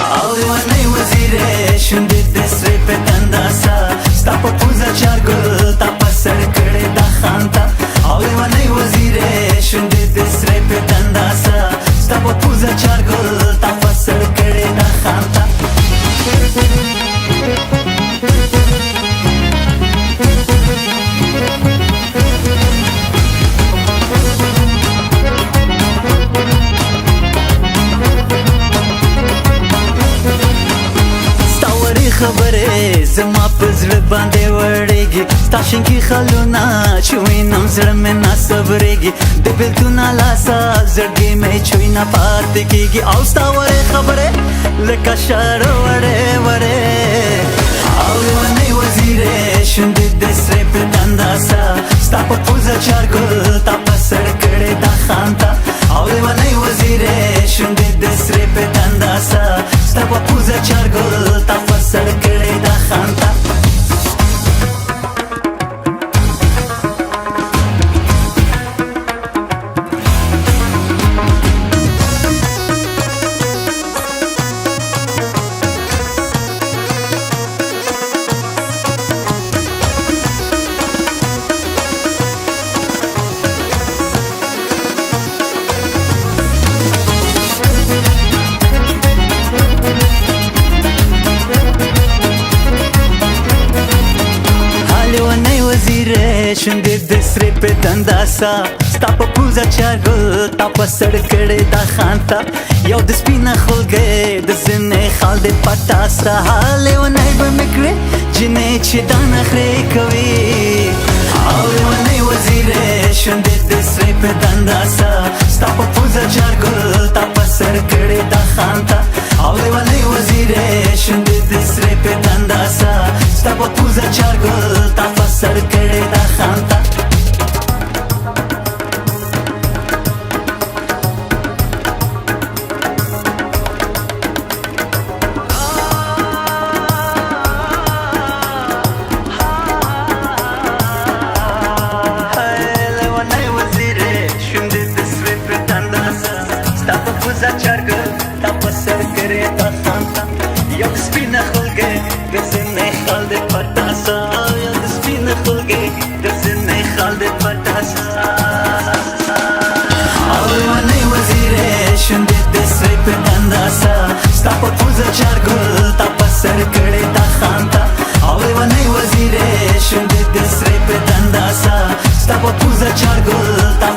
Au leoanei wazire shunde desre pe tandasa sta pe puza chargul ta pasar kade da khanta Au leoanei wazire shunde desre pe tandasa sta pe puza chargul ta pasar kade da khanta خبره زما پزړه باندې وړېږي ستا شینکي خالونه چې وینم زړه مې نه صبرېږي د بېلتون لاسه زړګی مې چوی نه پاتې کېږي او ستا وړې خبرې لکه شاړه وړې وړې او لیونۍ وزیرې شونډې دې سرې په دنداسه ستا په پوزه چارګل تا په سر کړې دا خانته او لیونۍ وزیرې شونډې دې سرې په دنداسه ستا په پوزه چارګل تا په سر کړې دا خانته شونډې د سرې په دنداسه ستا په پوزه چارګل تا په سر کړې دا خانته یو د سپینه خولګۍ د زنې خال دې پټه سره لیونۍ به مې کړې جنې چې دا نخرې کوي او لیونۍ وزیرې شونډې د سرې په دنداسه ستا په پوزه چارګل تا په سر کړې دا خانته او لیونۍ وزیرې شونډې د سرې په دنداسه ستا په پوزه چارګل تا په سر کړې دا خانته چارګل تا په سر کړې دا خانته یو سپینه خولګۍ د زنې خال دې پټاسه یو سپینه خولګۍ د زنې خال دې پټاسه او لیونۍ وزیرې شونډې دې سرې په دنداسه ستا په پوزه چارګل تا په سر کړې دا خانته او لیونۍ وزیرې شونډې دې سرې په دنداسه ستا په پوزه چارګل تا